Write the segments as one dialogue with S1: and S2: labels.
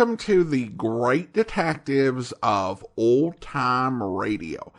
S1: welcome to the great detectives of old-time radio.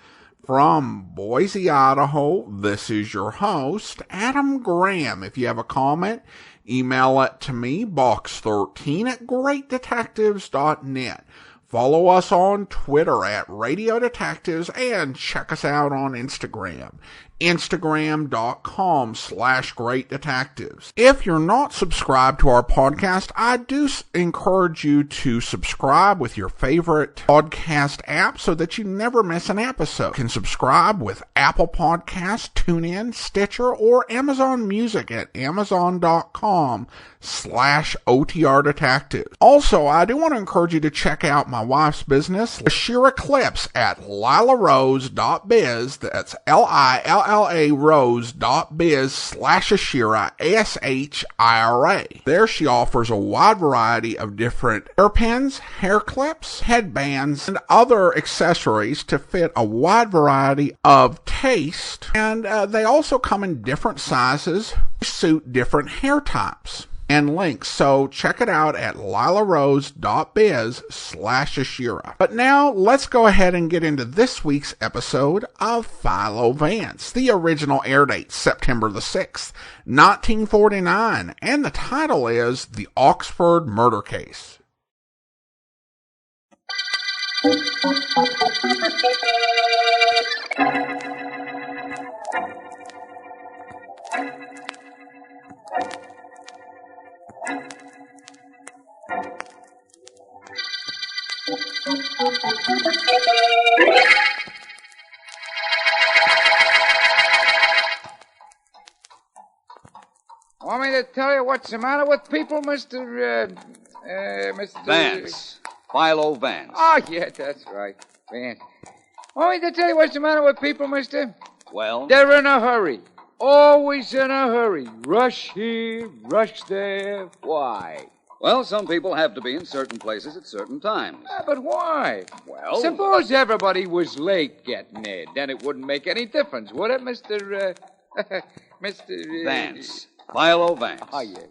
S1: From Boise, Idaho, this is your host, Adam Graham. If you have a comment, email it to me, box13@greatdetectives.net. Follow us on Twitter at Radio Detectives and check us out on Instagram. Instagram.com/Great Detectives. If you're not subscribed to our podcast, I do encourage you to subscribe with your favorite podcast app so that you never miss an episode. You can subscribe with Apple Podcasts, TuneIn, Stitcher, or Amazon Music at Amazon.com/OTR Detectives. Also, I do want to encourage you to check out my wife's business, Ashira Clips, at lilarose.biz. That's LILLA rose.biz/Ashira, ASHIRA. There she offers a wide variety of different hairpins, hair clips, headbands, and other accessories to fit a wide variety of taste. And they also come in different sizes to suit different hair types and links. So check it out at lilarose.biz/Ashira. But now let's go ahead and get into this week's episode of Philo Vance. The original air date, September the 6th, 1949, and the title is The Oxford Murder Case.
S2: Want me to tell you what's the matter with people, Mr.
S3: Vance. Philo Vance.
S2: Oh, yeah, that's right. Vance. Want me to tell you what's the matter with people, mister?
S3: Well?
S2: They're in a hurry. Always in a hurry. Rush here, rush there. Why?
S3: Well, some people have to be in certain places at certain times.
S2: But why?
S3: Well...
S2: Suppose everybody was late getting there. Then it wouldn't make any difference, would it, Mr. Mr.
S3: Vance. Philo Vance.
S2: Oh, yeah.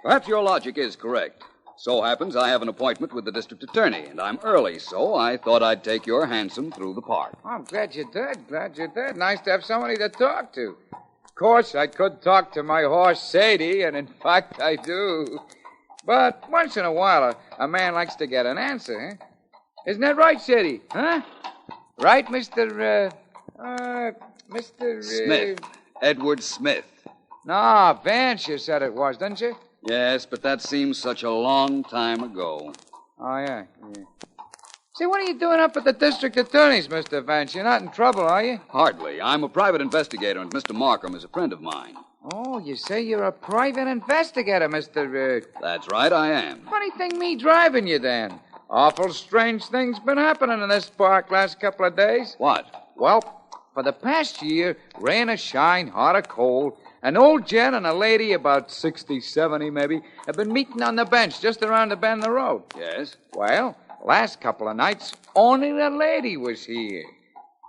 S3: Perhaps your logic is correct. So happens I have an appointment with the district attorney, and I'm early, so I thought I'd take your hansom through the park.
S2: Oh, I'm glad you did. Nice to have somebody to talk to. Of course, I could talk to my horse, Sadie, and in fact, I do. But once in a while, a man likes to get an answer, huh? Isn't that right, Sadie? Huh? Right, Mr.
S3: Smith. Edward Smith.
S2: No, Vance, you said it was, didn't you?
S3: Yes, but that seems such a long time ago.
S2: Oh, yeah. Say, what are you doing up at the district attorney's, Mr. Vance? You're not in trouble, are you?
S3: Hardly. I'm a private investigator, and Mr. Markham is a friend of mine.
S2: Oh, you say you're a private investigator, Mr.
S3: That's right, I am.
S2: Funny thing me driving you, then. Awful strange things been happening in this park last couple of days.
S3: What?
S2: Well, for the past year, rain or shine, hot or cold, an old gent and a lady, about 60, 70 maybe, have been meeting on the bench just around the bend of the road.
S3: Yes?
S2: Well, last couple of nights, only the lady was here.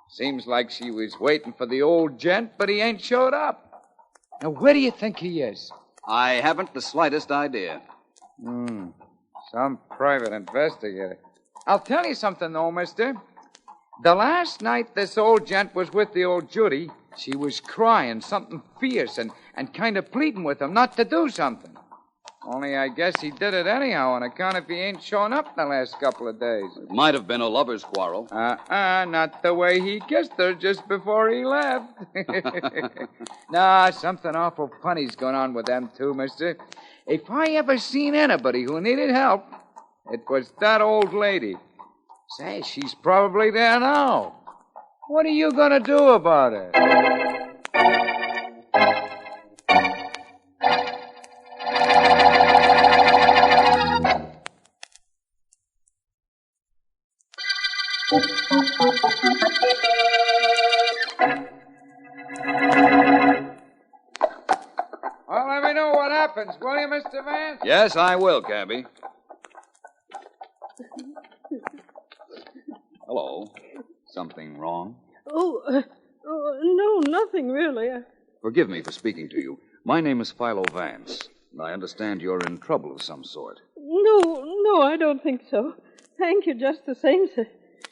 S2: Seems like she was waiting for the old gent, but he ain't showed up. Now, where do you think he is?
S3: I haven't the slightest idea.
S2: Some private investigator. I'll tell you something, though, mister. The last night this old gent was with the old Judy, she was crying something fierce and kind of pleading with him not to do something. Only I guess he did it anyhow on account if he ain't shown up the last couple of days.
S3: It might have been a lover's quarrel.
S2: Not the way he kissed her just before he left. Nah, something awful funny's going on with them two, mister. If I ever seen anybody who needed help, it was that old lady. Say, she's probably there now. What are you going to do about it? Well, let me know what happens, will you, Mr. Vance?
S3: Yes, I will, Cabby. Hello. Something wrong?
S4: No, nothing really.
S3: Forgive me for speaking to you. My name is Philo Vance, and I understand you're in trouble of some sort.
S4: No, no, I don't think so. Thank you just the same, sir.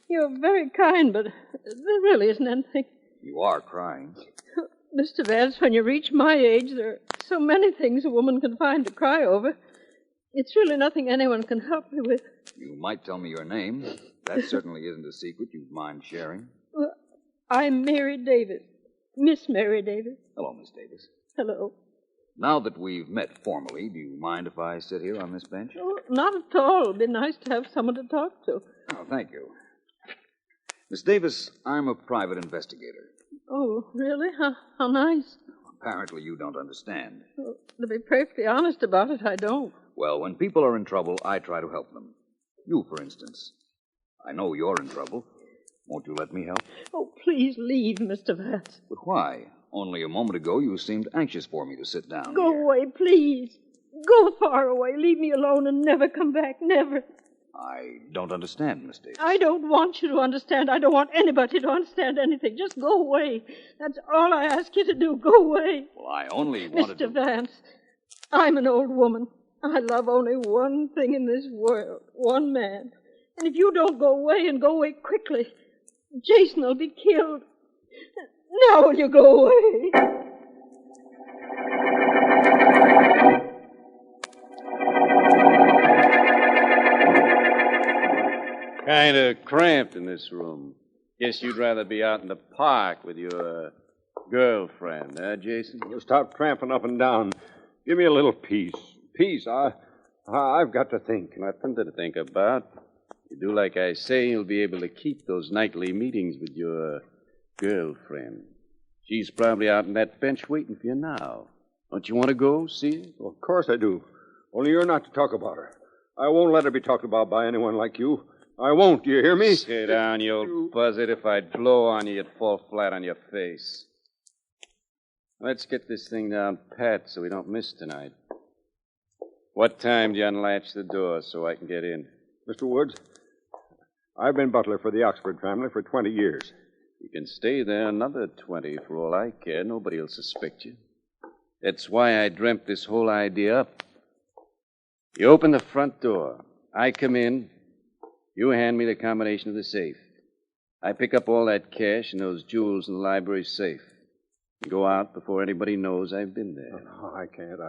S4: You're very kind, but there really isn't anything.
S3: You are crying.
S4: Mr. Vance, when you reach my age, there are so many things a woman can find to cry over. It's really nothing anyone can help me with.
S3: You might tell me your name. That certainly isn't a secret you'd mind sharing.
S4: Well, I'm Mary Davis. Miss Mary Davis.
S3: Hello, Miss Davis.
S4: Hello.
S3: Now that we've met formally, do you mind if I sit here on this bench?
S4: Oh, not at all. It'd be nice to have someone to talk to.
S3: Oh, thank you. Miss Davis, I'm a private investigator.
S4: Oh, really? How nice.
S3: Apparently you don't understand.
S4: Well, to be perfectly honest about it, I don't.
S3: Well, when people are in trouble, I try to help them. You, for instance. I know you're in trouble. Won't you let me help?
S4: Oh, please leave, Mr. Vance.
S3: But why? Only a moment ago you seemed anxious for me to sit down
S4: Go
S3: here.
S4: away, please. Go far away. Leave me alone and never come back. Never.
S3: I don't understand, Miss Davis.
S4: I don't want you to understand. I don't want anybody to understand anything. Just go away. That's all I ask you to do. Go away.
S3: Well, I only wanted
S4: Mr. Vance, I'm an old woman. I love only one thing in this world, one man. And if you don't go away and go away quickly, Jason will be killed. Now will you go away?
S5: Kind of cramped in this room. Guess you'd rather be out in the park with your girlfriend, huh, Jason?
S6: You stop tramping up and down. Give me a little peace. Peace. I've got to think.
S5: Nothing to think about. You do like I say, you'll be able to keep those nightly meetings with your girlfriend. She's probably out on that bench waiting for you now. Don't you want to go see her?
S6: Well, of course I do. Only you're not to talk about her. I won't let her be talked about by anyone like you. I won't. Do you hear me?
S5: Sit down, you old buzzard. If I'd blow on you, you'd fall flat on your face. Let's get this thing down pat so we don't miss tonight. What time do you unlatch the door so I can get in?
S6: Mr. Woods, I've been butler for the Oxford family for 20 years.
S5: You can stay there another 20 for all I care. Nobody will suspect you. That's why I dreamt this whole idea up. You open the front door. I come in. You hand me the combination of the safe. I pick up all that cash and those jewels in the library safe. You go out before anybody knows I've been there.
S6: Oh, I can't.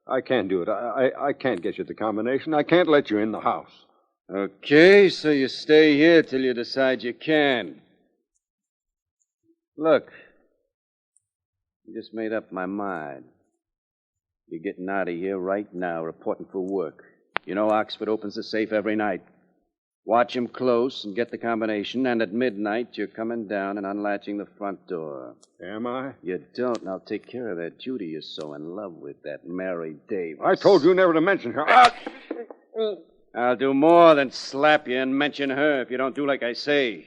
S6: I can't do it. I can't get you the combination. I can't let you in the house.
S5: Okay, so you stay here till you decide you can. Look, I just made up my mind. You're getting out of here right now, reporting for work. You know Oxford opens the safe every night. Watch him close and get the combination, and at midnight you're coming down and unlatching the front door.
S6: Am I?
S5: You don't, and I'll take care of that Judy you're so in love with, that Mary Davis.
S6: I told you never to mention her.
S5: I'll do more than slap you and mention her if you don't do like I say.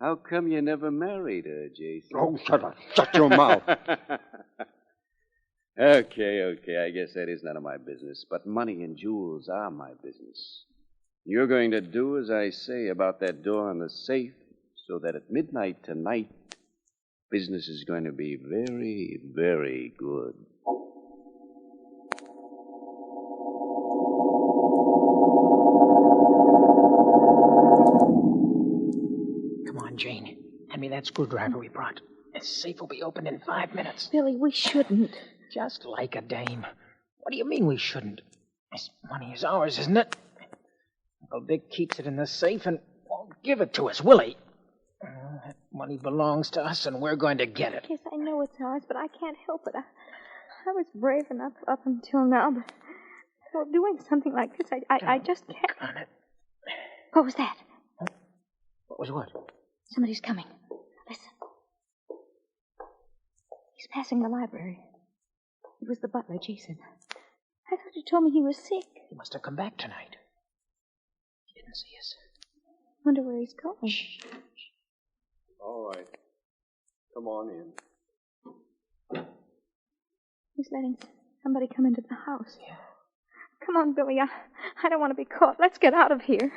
S5: How come you never married her, Jason?
S6: Oh, shut up. Shut your mouth.
S5: Okay. I guess that is none of my business. But money and jewels are my business. You're going to do as I say about that door and the safe so that at midnight tonight, business is going to be very, very good.
S7: Come on, Jane. Hand me that screwdriver we brought. This safe will be opened in 5 minutes.
S8: Billy, we shouldn't.
S7: Just like a dame. What do you mean we shouldn't? This money is ours, isn't it? Uncle Dick keeps it in the safe and won't give it to us, will he? That money belongs to us, and we're going to get it.
S8: Yes, I know it's ours, but I can't help it. I was brave enough up until now, but well, doing something like this, I just can't.
S7: On it.
S8: What was that?
S7: What was what?
S8: Somebody's coming. Listen. He's passing the library. It was the butler, Jason. I thought you told me he was sick.
S7: He must have come back tonight. He didn't see us.
S8: Wonder where he's going.
S7: Shh.
S6: All right. Come on in.
S8: He's letting somebody come into the house.
S7: Yeah.
S8: Come on, Billy. I don't want to be caught. Let's get out of here.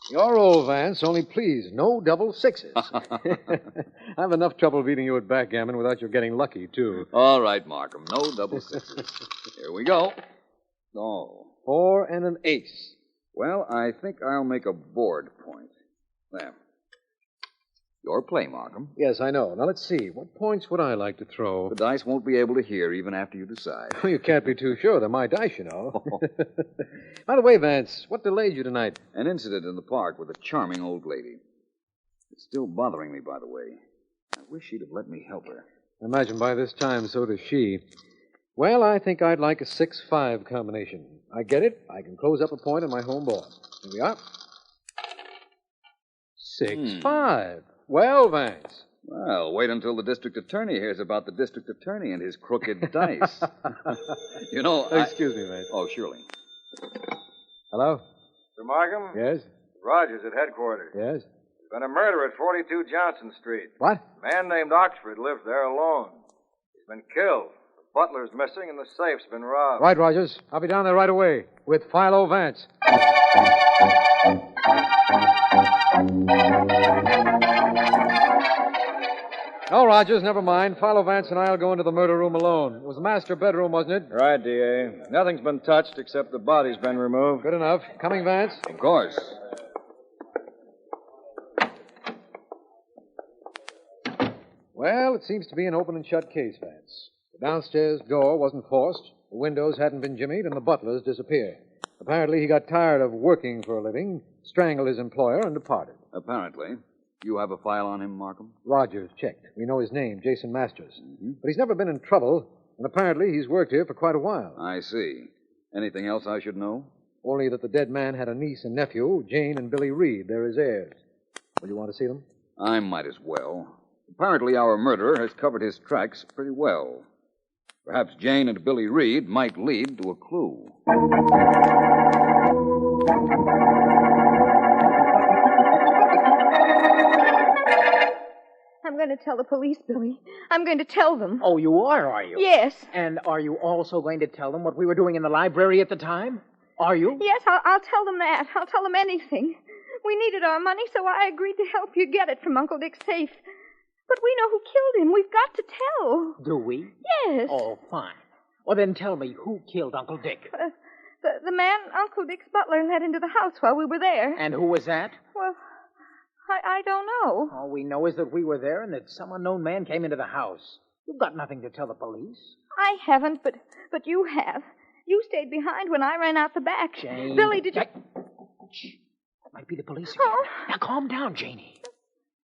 S5: You're
S9: roll, Vance, only please, no double sixes. I have enough trouble beating you at backgammon without your getting lucky, too.
S3: All right, Markham. No double sixes. Here we go. Oh.
S9: 4 and an ace.
S3: Well, I think I'll make a board point. There. Your play, Markham.
S9: Yes, I know. Now, let's see. What points would I like to throw?
S3: The dice won't be able to hear even after you decide.
S9: Oh, you can't be too sure. They're my dice, you know. By the way, Vance, what delayed you tonight?
S3: An incident in the park with a charming old lady. It's still bothering me, by the way. I wish she'd have let me help her.
S9: I imagine by this time, so does she. Well, I think I'd like a 6-5 combination. I get it. I can close up a point on my home board. Here we are. 6-5. Well, Vance.
S3: Well, wait until the district attorney hears about the district attorney and his crooked dice. You know,
S9: Excuse me, Vance.
S3: Oh, surely.
S9: Hello?
S6: Mr. Markham?
S9: Yes?
S6: Rogers at headquarters.
S9: Yes?
S6: There's been a murder at 42 Johnson Street.
S9: What?
S6: A man named Oxford lives there alone. He's been killed. The butler's missing and the safe's been robbed.
S9: Right, Rogers. I'll be down there right away with Philo Vance. Oh, Rogers, never mind. Philo Vance and I'll go into the murder room alone. It was the master bedroom, wasn't it?
S6: Right, D.A. Nothing's been touched except the body's been removed.
S9: Good enough. Coming, Vance?
S3: Of course.
S9: Well, it seems to be an open and shut case, Vance. The downstairs door wasn't forced, the windows hadn't been jimmied, and the butler's disappeared. Apparently, he got tired of working for a living, strangled his employer, and departed.
S3: Apparently. You have a file on him, Markham?
S9: Rogers checked. We know his name, Jason Masters. Mm-hmm. But he's never been in trouble, and apparently he's worked here for quite a while.
S3: I see. Anything else I should know?
S9: Only that the dead man had a niece and nephew, Jane and Billy Reed. They're his heirs. Will you want to see them?
S3: I might as well. Apparently our murderer has covered his tracks pretty well. Perhaps Jane and Billy Reed might lead to a clue.
S8: I'm going to tell the police, Billy. I'm going to tell them.
S7: Oh, you are you?
S8: Yes.
S7: And are you also going to tell them what we were doing in the library at the time? Are you?
S8: Yes, I'll tell them that. I'll tell them anything. We needed our money, so I agreed to help you get it from Uncle Dick's safe. But we know who killed him. We've got to tell.
S7: Do we?
S8: Yes.
S7: Oh, fine. Well, then tell me, who killed Uncle Dick?
S8: The man Uncle Dick's butler let into the house while we were there.
S7: And who was that?
S8: Well, I don't know.
S7: All we know is that we were there and that some unknown man came into the house. You've got nothing to tell the police.
S8: I haven't, but you have. You stayed behind when I ran out the back.
S7: Jane.
S8: Billy, did you...
S7: Shh. That might be the police again.
S8: Oh.
S7: Now, calm down, Janie.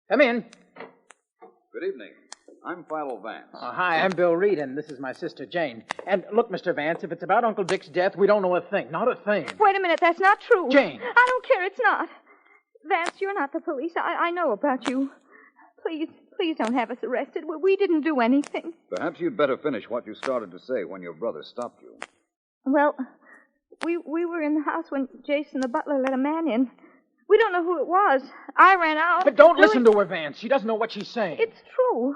S7: Come in.
S3: Good evening. I'm Philo Vance.
S7: Hi, I'm Bill Reed, and this is my sister, Jane. And look, Mr. Vance, if it's about Uncle Dick's death, we don't know a thing. Not a thing.
S8: Wait a minute, that's not true.
S7: Jane.
S8: I don't care, it's not. Vance, you're not the police. I know about you. Please don't have us arrested. We didn't do anything.
S3: Perhaps you'd better finish what you started to say when your brother stopped you.
S8: Well, we were in the house when Jason the butler let a man in. We don't know who it was. I ran out.
S7: But don't listen to her, Vance. She doesn't know what she's saying.
S8: It's true.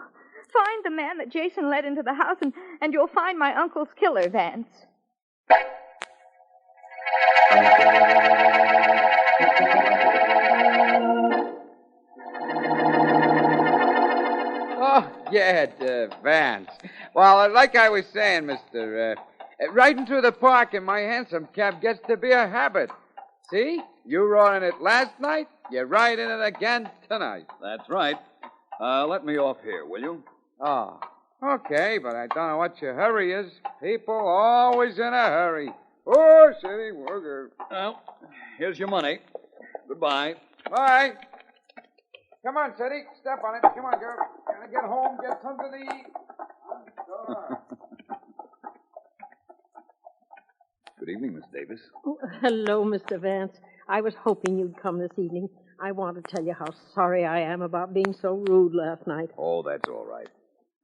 S8: Find the man that Jason led into the house, and you'll find my uncle's killer, Vance.
S2: Oh, yeah, Vance. Well, like I was saying, mister, riding through the park in my hansom cab gets to be a habit. See? You rode in it last night, you ride in it again tonight.
S3: That's right. Let me off here, will you?
S2: Oh, okay, but I don't know what your hurry is. People always in a hurry. Oh, city worker.
S3: Well, here's your money. Goodbye.
S2: Bye. Come on, City. Step on it. Come on, girl. Gotta get home, get something to eat.
S3: Good evening, Miss Davis.
S4: Oh, hello, Mr. Vance. I was hoping you'd come this evening. I want to tell you how sorry I am about being so rude last night.
S3: Oh, that's all right.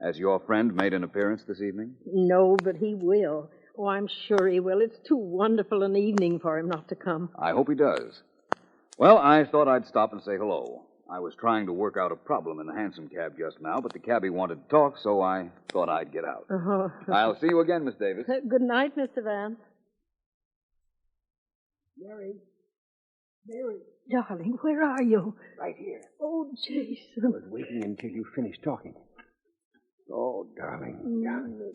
S3: Has your friend made an appearance this evening?
S4: No, but he will. Oh, I'm sure he will. It's too wonderful an evening for him not to come.
S3: I hope he does. Well, I thought I'd stop and say hello. I was trying to work out a problem in the hansom cab just now, but the cabbie wanted to talk, so I thought I'd get out.
S4: Oh.
S3: I'll see you again, Miss Davis.
S4: Good night, Mr. Vance.
S7: Mary.
S4: Mary, darling, where are you?
S6: Right here.
S4: Oh,
S6: I
S4: Jason.
S6: was waiting until you finished talking. Oh, darling.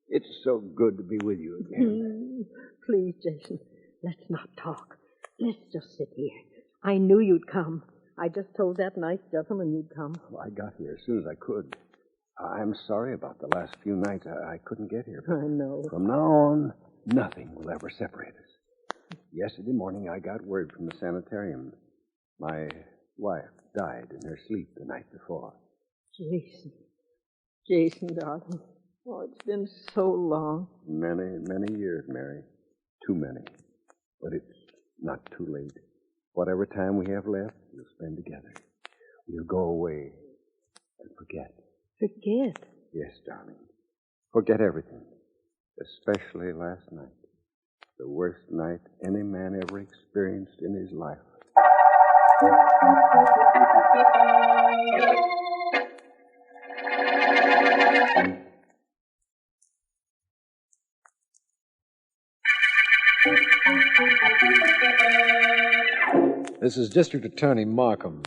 S6: It's so good to be with you again.
S4: Please, Jason, let's not talk. Let's just sit here. I knew you'd come. I just told that nice gentleman you'd come.
S6: Well, I got here as soon as I could. I'm sorry about the last few nights. I couldn't get here.
S4: I know.
S6: From now on, nothing will ever separate us. Yesterday morning, I got word from the sanitarium. My wife died in her sleep the night before.
S4: Jason. Jason, darling. Oh, it's been so long.
S6: Many, many years, Mary. Too many. But it's not too late. Whatever time we have left, we'll spend together. We'll go away and forget.
S4: Forget?
S6: Yes, darling. Forget everything. Especially last night. The worst night any man ever experienced in his life.
S9: This is District Attorney Markham.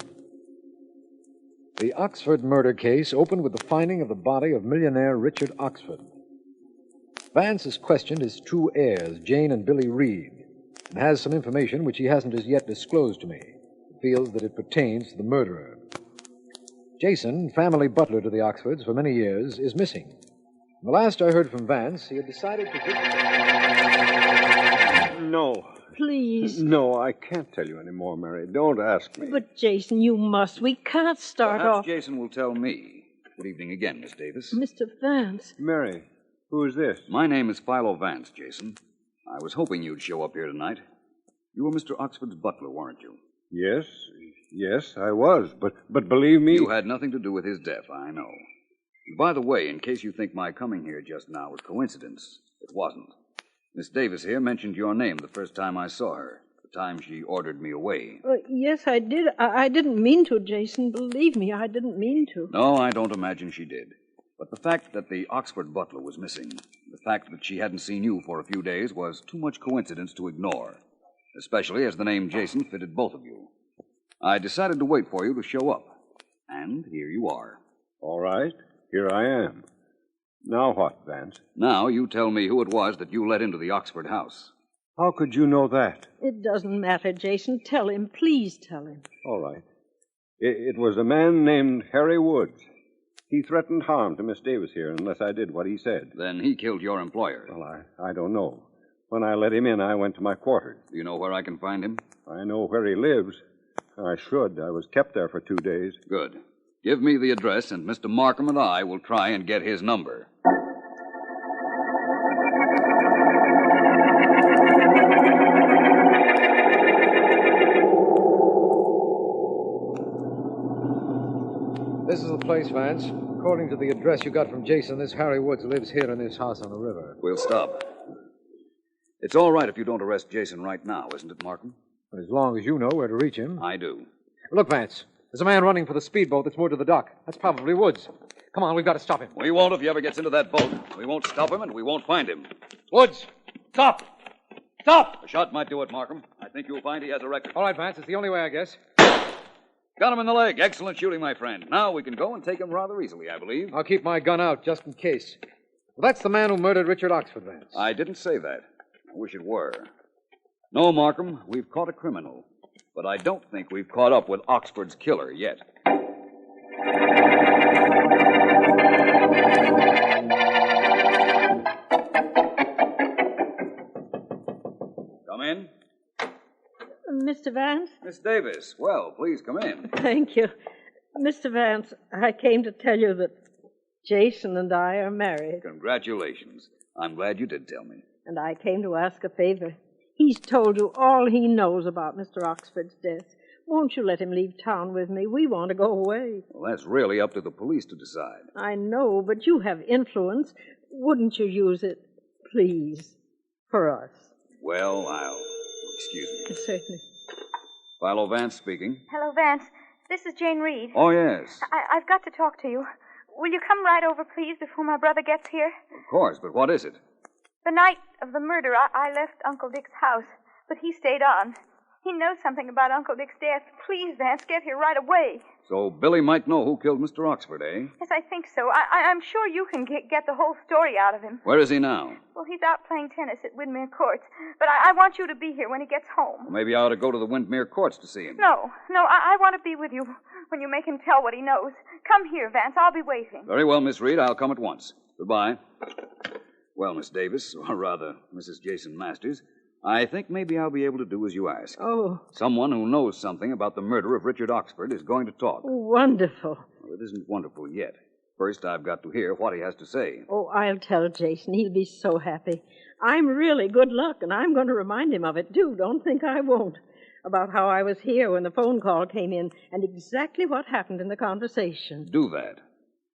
S9: The Oxford murder case opened with the finding of the body of millionaire Richard Oxford. Vance has questioned his two heirs, Jane and Billy Reed, and has some information which he hasn't as yet disclosed to me. He feels that it pertains to the murderer. Jason, family butler to the Oxfords for many years, is missing. The last I heard from Vance, he had decided to visit...
S6: No.
S4: Please.
S6: No, I can't tell you any more, Mary. Don't ask me.
S4: But, Jason, you must. We can't start
S3: Perhaps
S4: off...
S3: Jason will tell me. Good evening again, Miss Davis.
S4: Mr. Vance.
S6: Mary, who is this?
S3: My name is Philo Vance, Jason. I was hoping you'd show up here tonight. You were Mr. Oxford's butler, weren't you?
S6: Yes, I was. But believe me...
S3: You had nothing to do with his death, I know. By the way, in case you think my coming here just now was coincidence, it wasn't. Miss Davis here mentioned your name the first time I saw her, the time she ordered me away.
S4: Yes, I did. I didn't mean to, Jason. Believe me, I didn't mean to.
S3: No, I don't imagine she did. But the fact that the Oxford butler was missing, the fact that she hadn't seen you for a few days, was too much coincidence to ignore, especially as the name Jason fitted both of you. I decided to wait for you to show up, and here you are.
S6: All right, here I am. Now what, Vance?
S3: Now you tell me who it was that you let into the Oxford house.
S6: How could you know that?
S4: It doesn't matter, Jason. Tell him. Please tell him.
S6: All right. It was a man named Harry Woods. He threatened harm to Miss Davis here unless I did what he said.
S3: Then he killed your employer.
S6: Well, I don't know. When I let him in, I went to my quarters.
S3: Do you know where I can find him?
S6: I know where he lives. I should. I was kept there for 2 days.
S3: Good. Give me the address, and Mr. Markham and I will try and get his number.
S9: This is the place, Vance. According to the address you got from Jason, this Harry Woods lives here in this house on the river.
S3: We'll stop. It's all right if you don't arrest Jason right now, isn't it, Markham?
S9: But as long as you know where to reach him.
S3: I do.
S9: Look, Vance. There's a man running for the speedboat that's moored to the dock. That's probably Woods. Come on, we've got to stop him.
S3: We won't if he ever gets into that boat. We won't stop him, and we won't find him.
S9: Woods! Stop! Stop!
S3: A shot might do it, Markham. I think you'll find he has a record.
S9: All right, Vance. It's the only way, I guess.
S3: Got him in the leg. Excellent shooting, my friend. Now we can go and take him rather easily, I believe.
S9: I'll keep my gun out just in case. Well, that's the man who murdered Richard Oxford, Vance.
S3: I didn't say that. I wish it were. No, Markham, we've caught a criminal. But I don't think we've caught up with Oxford's killer yet. Come in.
S4: Mr. Vance?
S3: Miss Davis. Well, please come in.
S4: Thank you. Mr. Vance, I came to tell you that Jason and I are married.
S3: Congratulations. I'm glad you did tell me.
S4: And I came to ask a favor. He's told you all he knows about Mr. Oxford's death. Won't you let him leave town with me? We want to go away.
S3: Well, that's really up to the police to decide.
S4: I know, but you have influence. Wouldn't you use it, please, for us?
S3: Well, Excuse me.
S4: Certainly.
S3: Philo Vance speaking.
S8: Hello, Vance. This is Jane Reed.
S3: Oh, yes.
S8: I've got to talk to you. Will you come right over, please, before my brother gets here?
S3: Of course, but what is it?
S8: The night of the murder, I left Uncle Dick's house, but he stayed on. He knows something about Uncle Dick's death. Please, Vance, get here right away.
S3: So Billy might know who killed Mr. Oxford, eh?
S8: Yes, I think so. I'm sure you can get the whole story out of him.
S3: Where is he now?
S8: Well, he's out playing tennis at Windmere Courts. But I want you to be here when he gets home.
S3: Maybe I ought to go to the Windmere Courts to see him.
S8: No, I want to be with you when you make him tell what he knows. Come here, Vance. I'll be waiting.
S3: Very well, Miss Reed. I'll come at once. Goodbye. Well, Miss Davis, or rather, Mrs. Jason Masters, I think maybe I'll be able to do as you ask.
S4: Oh,
S3: Someone who knows something about the murder of Richard Oxford is going to talk.
S4: wonderful.
S3: Well, it isn't wonderful yet. First, I've got to hear what he has to say.
S4: Oh, I'll tell Jason. He'll be so happy. I'm really good luck, and I'm going to remind him of it, too. Don't think I won't. About how I was here when the phone call came in and exactly what happened in the conversation.
S3: Do that.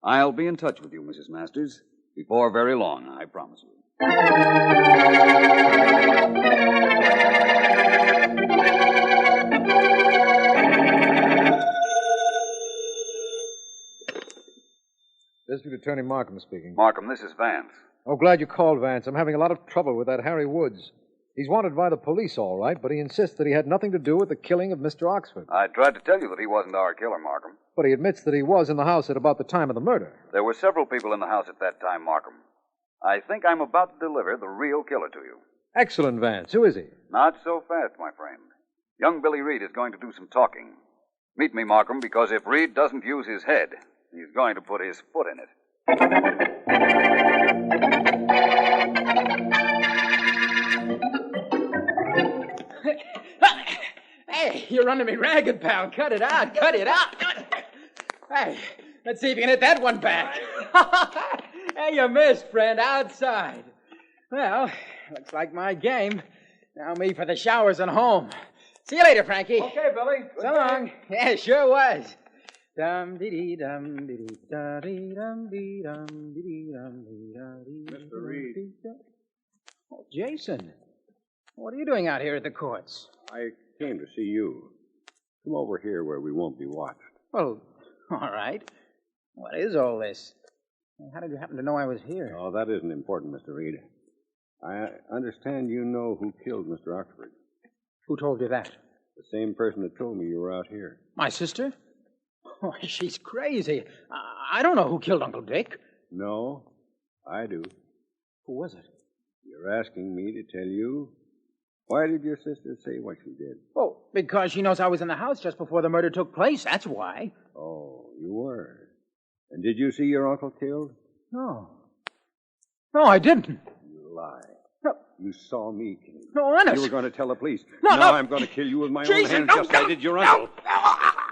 S3: I'll be in touch with you, Mrs. Masters. Before very long, I promise you.
S9: District Attorney Markham speaking.
S3: Markham, this is Vance.
S9: Oh, glad you called, Vance. I'm having a lot of trouble with that Harry Woods. He's wanted by the police, all right, but he insists that he had nothing to do with the killing of Mr. Oxford.
S3: I tried to tell you that he wasn't our killer, Markham.
S9: But he admits that he was in the house at about the time of the murder.
S3: There were several people in the house at that time, Markham. I think I'm about to deliver the real killer to you.
S9: Excellent, Vance. Who is he?
S3: Not so fast, my friend. Young Billy Reed is going to do some talking. Meet me, Markham, because if Reed doesn't use his head, he's going to put his foot in it.
S7: Hey, you're running me ragged, pal. Cut it out. Cut it out. Hey, let's see if you can hit that one back. Hey, you missed, friend. Outside. Well, looks like my game. Now me for the showers and home. See you later, Frankie.
S9: Okay, Billy.
S7: So long. Yeah, sure was. Dum dee dee dum dee dee da dee dum dee dum dee dee dum dee da dee.
S6: Mr. Reed.
S7: Oh, Jason. What are you doing out here at the courts?
S6: I came to see you. Come over here where we won't be watched.
S7: Well, all right. What is all this? How did you happen to know I was here?
S6: Oh, that isn't important, Mr. Reed. I understand you know who killed Mr. Oxford.
S7: Who told you that?
S6: The same person that told me you were out here.
S7: My sister? Why, she's crazy. I don't know who killed Uncle Dick.
S6: No, I do.
S7: Who was it?
S6: You're asking me to tell you? Why did your sister say what she did?
S7: Oh, because she knows I was in the house just before the murder took place. That's why.
S6: Oh, you were. And did you see your uncle killed?
S7: No. No, I didn't.
S6: You lie.
S7: No.
S6: You saw me kill him.
S7: No, honest.
S6: You were going to tell the police.
S7: No,
S6: now
S7: no.
S6: I'm going to kill you with my
S7: Jason,
S6: own hands,
S7: no,
S6: just
S7: no,
S6: as I did your uncle.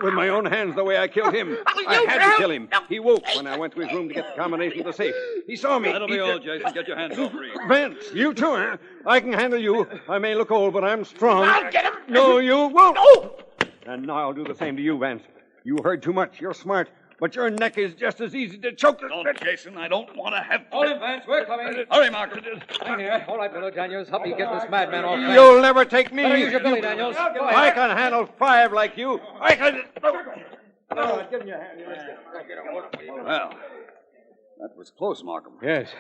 S6: With my own hands, the way I killed him. I had to kill him. He woke when I went to his room to get the combination of the safe. He saw me.
S3: That'll be all, Jason. Get your hands off Reed.
S6: Vance, you too, huh? I can handle you. I may look old, but I'm strong.
S7: I'll get him.
S6: No, you won't.
S7: Oh!
S6: And now I'll do the same to you, Vance. You heard too much. You're smart. But your neck is just as easy to choke as...
S3: Don't, Jason. I don't want to have...
S9: Hold him, Vance. We're coming.
S3: Hurry, Markham.
S9: Hang here. All right, Billy Daniels. Help me get this madman off.
S6: You'll never take me.
S9: Better use your Billy Daniels. Go ahead.
S6: I can handle 5 like you. I can...
S9: All right, give him your hand.
S3: Well, that was close, Markham.
S9: Yes.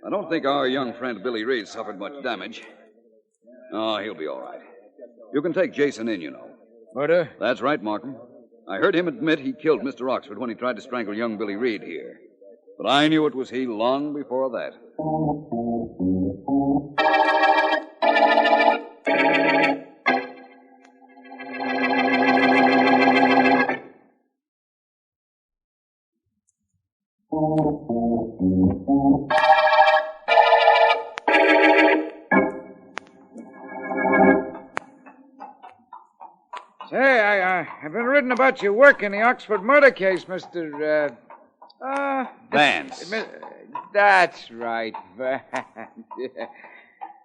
S3: I don't think our young friend Billy Reed suffered much damage. Oh, he'll be all right. You can take Jason in, you know.
S9: Murder?
S3: That's right, Markham. I heard him admit he killed Mr. Oxford when he tried to strangle young Billy Reed here. But I knew it was he long before that.
S2: Say, I've been reading about your work in the Oxford murder case, Mr.
S3: Vance.
S2: That's right, Vance.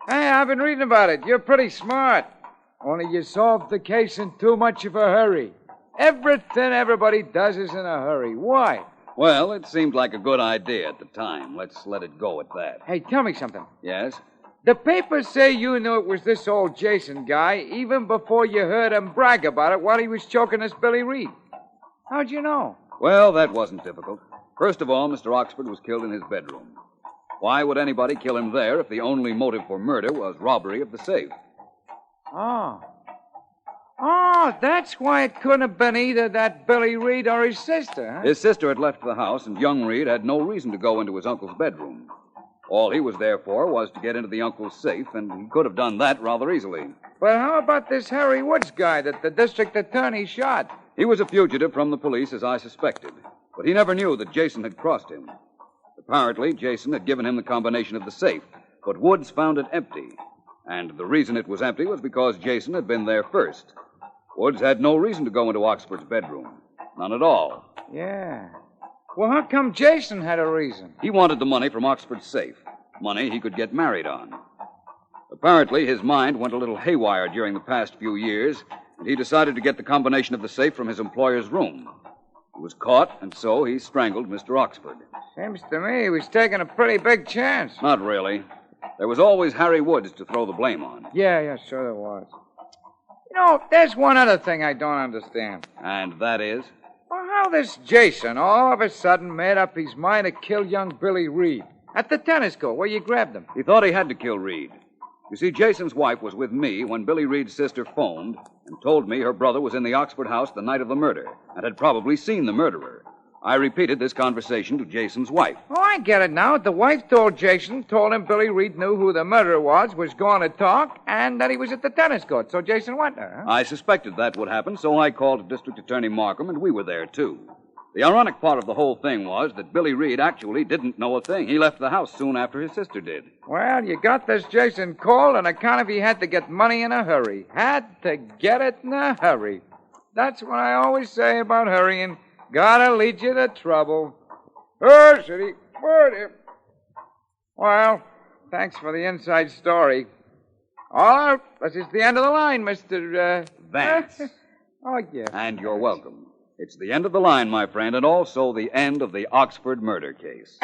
S2: Hey, I've been reading about it. You're pretty smart. Only you solved the case in too much of a hurry. Everything everybody does is in a hurry. Why?
S3: Well, it seemed like a good idea at the time. Let's let it go at that.
S2: Hey, tell me something.
S3: Yes?
S2: The papers say you knew it was this old Jason guy even before you heard him brag about it while he was choking this Billy Reed. How'd you know?
S3: Well, that wasn't difficult. First of all, Mr. Oxford was killed in his bedroom. Why would anybody kill him there if the only motive for murder was robbery of the safe?
S2: Oh. Oh, that's why it couldn't have been either that Billy Reed or his sister, huh?
S3: His sister had left the house, and young Reed had no reason to go into his uncle's bedroom. All he was there for was to get into the uncle's safe, and he could have done that rather easily.
S2: But how about this Harry Woods guy that the district attorney shot?
S3: He was a fugitive from the police, as I suspected, but he never knew that Jason had crossed him. Apparently, Jason had given him the combination of the safe, but Woods found it empty. And the reason it was empty was because Jason had been there first. Woods had no reason to go into Oxford's bedroom. None at all.
S2: Yeah. Well, how come Jason had a reason?
S3: He wanted the money from Oxford's safe. Money he could get married on. Apparently, his mind went a little haywire during the past few years, and he decided to get the combination of the safe from his employer's room. He was caught, and so he strangled Mr. Oxford.
S2: Seems to me he was taking a pretty big chance.
S3: Not really. There was always Harry Woods to throw the blame on.
S2: Yeah, sure there was. You know, there's one other thing I don't understand.
S3: And that is?
S2: Well, how this Jason all of a sudden made up his mind to kill young Billy Reed at the tennis court where you grabbed him.
S3: He thought he had to kill Reed. You see, Jason's wife was with me when Billy Reed's sister phoned and told me her brother was in the Oxford house the night of the murder and had probably seen the murderer. I repeated this conversation to Jason's wife.
S2: Oh, I get it now. The wife told him Billy Reed knew who the murderer was going to talk, and that he was at the tennis court. So Jason went there, huh?
S3: I suspected that would happen, so I called District Attorney Markham, and we were there, too. The ironic part of the whole thing was that Billy Reed actually didn't know a thing. He left the house soon after his sister did.
S2: Well, you got this Jason called on account of he had to get money in a hurry. Had to get it in a hurry. That's what I always say about hurrying. Gotta lead you to trouble. Oh, city. Well, thanks for the inside story. All right, this is the end of the line, Mr.
S3: Vance.
S2: Oh, yeah.
S3: And you're welcome. It's the end of the line, my friend, and also the end of the Oxford murder case.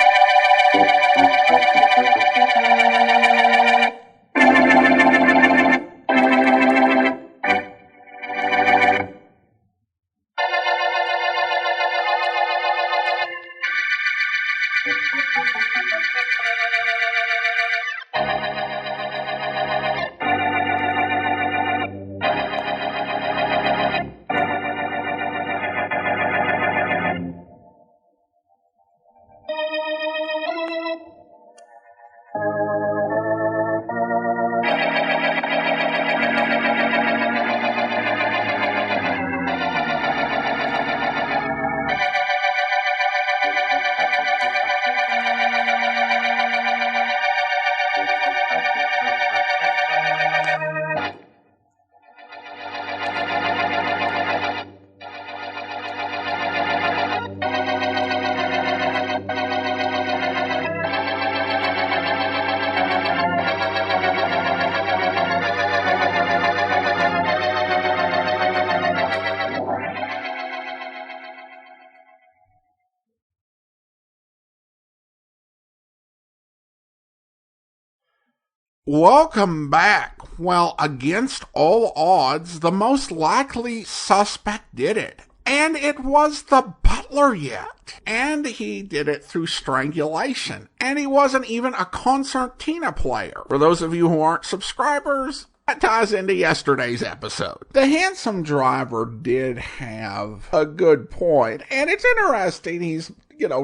S1: Welcome back. Well, against all odds, the most likely suspect did it. And it was the butler yet. And he did it through strangulation. And he wasn't even a concertina player. For those of you who aren't subscribers, that ties into yesterday's episode. The handsome driver did have a good point. And it's interesting, he's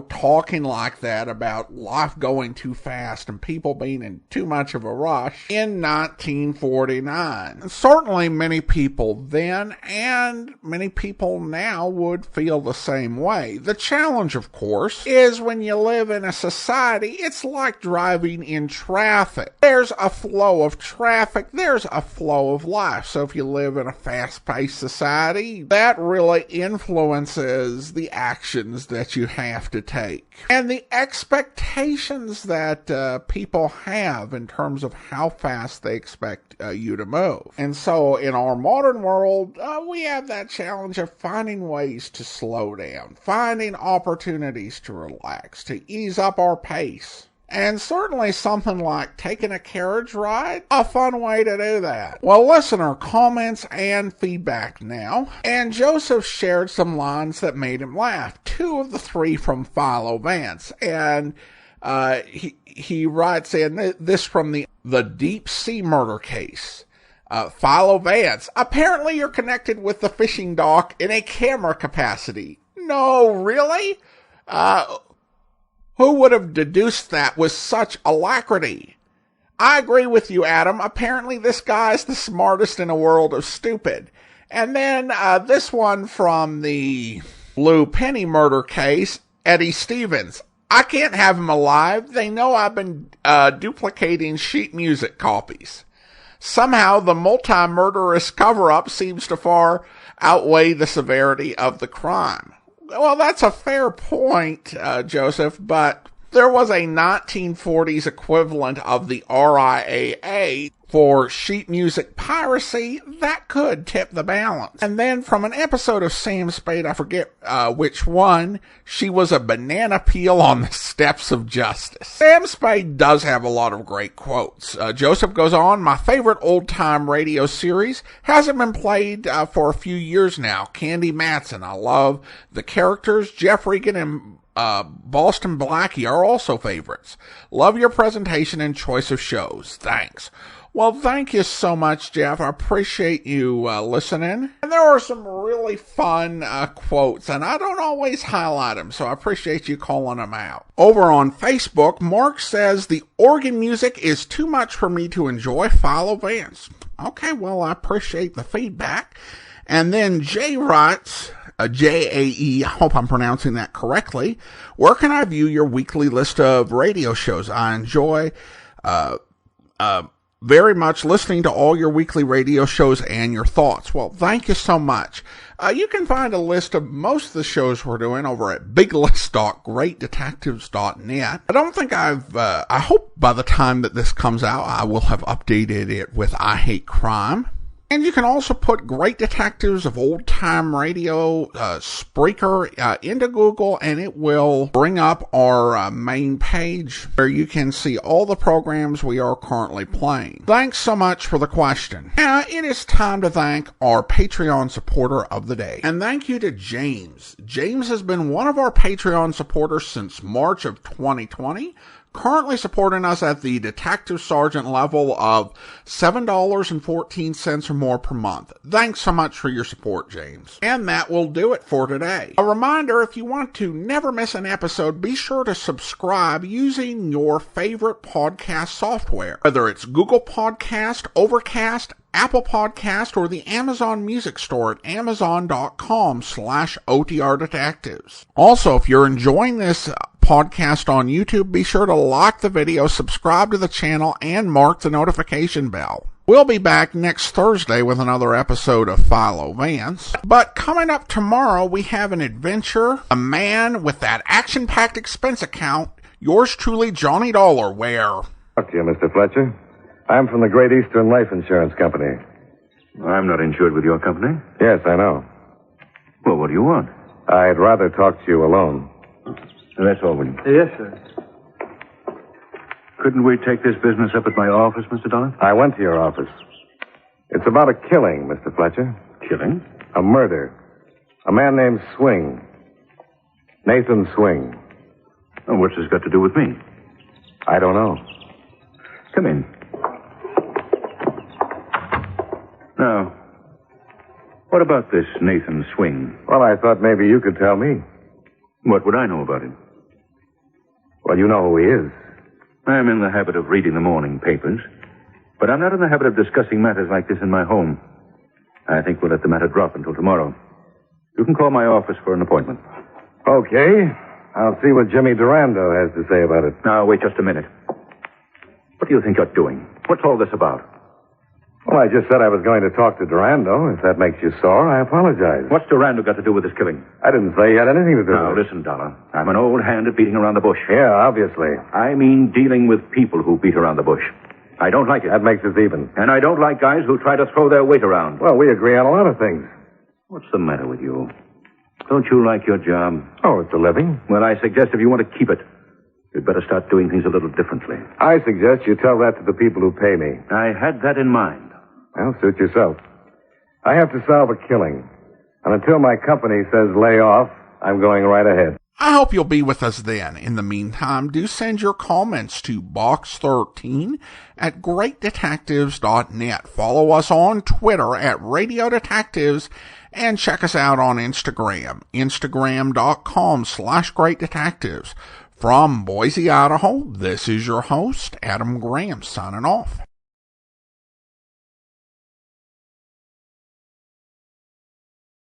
S1: talking like that about life going too fast and people being in too much of a rush in 1949. And certainly many people then and many people now would feel the same way. The challenge, of course, is when you live in a society, it's like driving in traffic. There's a flow of traffic, there's a flow of life. So if you live in a fast-paced society, that really influences the actions that you have to take. And the expectations that people have in terms of how fast they expect you to move. And so in our modern world, we have that challenge of finding ways to slow down, finding opportunities to relax, to ease up our pace. And certainly something like taking a carriage ride, a fun way to do that. Well, listener comments and feedback now. And Joseph shared some lines that made him laugh. 2 of the 3 from Philo Vance. And he writes in this from the Deep Sea Murder Case. Philo Vance, apparently you're connected with the fishing dock in a camera capacity. No, really? Who would have deduced that with such alacrity? I agree with you, Adam. Apparently this guy's the smartest in a world of stupid. And then this one from the Blue Penny murder case, Eddie Stevens. I can't have him alive. They know I've been duplicating sheet music copies. Somehow the multi-murderous cover-up seems to far outweigh the severity of the crime. Well, that's a fair point, Joseph, but there was a 1940s equivalent of the RIAA for sheet music piracy that could tip the balance. And then from an episode of Sam Spade, I forget which one, she was a banana peel on the steps of justice. Sam Spade does have a lot of great quotes. Joseph goes on, my favorite old-time radio series hasn't been played for a few years now. Candy Matson. I love the characters. Jeff Regan and Boston Blackie are also favorites. Love your presentation and choice of shows. Thanks. Well, thank you so much, Jeff. I appreciate you listening. And there are some really fun quotes, and I don't always highlight them, so I appreciate you calling them out. Over on Facebook, Mark says, the organ music is too much for me to enjoy. Philo Vance. Okay, well, I appreciate the feedback. And then Jay writes, Jae, I hope I'm pronouncing that correctly. Where can I view your weekly list of radio shows? I enjoy very much listening to all your weekly radio shows and your thoughts. Well, thank you so much. You can find a list of most of the shows we're doing over at biglist.greatdetectives.net. I don't think I hope by the time that this comes out, I will have updated it with I Hate Crime. And you can also put Great Detectives of Old Time Radio, Spreaker, into Google, and it will bring up our main page where you can see all the programs we are currently playing. Thanks so much for the question. Now, it is time to thank our Patreon supporter of the day. And thank you to James. James has been one of our Patreon supporters since March of 2020. Currently supporting us at the Detective Sergeant level of $7.14 or more per month. Thanks so much for your support, James. And that will do it for today. A reminder, if you want to never miss an episode, be sure to subscribe using your favorite podcast software. Whether it's Google Podcast, Overcast, Apple Podcast, or the Amazon Music Store at amazon.com/OTR Detectives. Also, if you're enjoying this podcast on YouTube, be sure to like the video, subscribe to the channel, and mark the notification bell. We'll be back next Thursday with another episode of Philo Vance. But coming up tomorrow, we have an adventure, a man with that action-packed expense account, yours truly, Johnny Dollar, where...
S6: Talk to you, Mr. Fletcher. I'm from the Great Eastern Life Insurance Company.
S10: I'm not insured with your company.
S6: Yes, I know.
S10: Well, what do you want?
S6: I'd rather talk to you alone.
S10: That's all, William.
S9: Yes, sir.
S10: Couldn't we take this business up at my office, Mr. Dollar?
S6: I went to your office. It's about a killing, Mr. Fletcher.
S10: Killing?
S6: A murder. A man named Swing. Nathan Swing.
S10: Oh, what's this got to do with me?
S6: I don't know.
S10: Come in. Now, what about this Nathan Swing?
S6: Well, I thought maybe you could tell me.
S10: What would I know about him?
S6: Well, you know who he is.
S10: I'm in the habit of reading the morning papers, but I'm not in the habit of discussing matters like this in my home. I think we'll let the matter drop until tomorrow. You can call my office for an appointment.
S6: Okay. I'll see what Jimmy Durando has to say about it.
S10: Now, wait just a minute. What do you think you're doing? What's all this about?
S6: Well, I just said I was going to talk to Durando. If that makes you sore, I apologize.
S10: What's Durando got to do with this killing?
S6: I didn't say he had anything to do
S10: Now,
S6: with it.
S10: listen, Dollar. I'm an old hand at beating around the bush.
S6: Yeah, obviously.
S10: I mean dealing with people who beat around the bush. I don't like it.
S6: That makes us even.
S10: And I don't like guys who try to throw their weight around.
S6: Well, we agree on a lot of things.
S10: What's the matter with you? Don't you like your job?
S6: Oh, it's a living.
S10: Well, I suggest if you want to keep it, you'd better start doing things a little differently.
S6: I suggest you tell that to the people who pay me.
S10: I had that in mind.
S6: Well, suit yourself. I have to solve a killing. And until my company says lay off, I'm going right ahead.
S1: I hope you'll be with us then. In the meantime, do send your comments to box13@greatdetectives.net. Follow us on Twitter @Radio Detectives and check us out on Instagram, instagram.com/greatdetectives. From Boise, Idaho, this is your host, Adam Graham, signing off.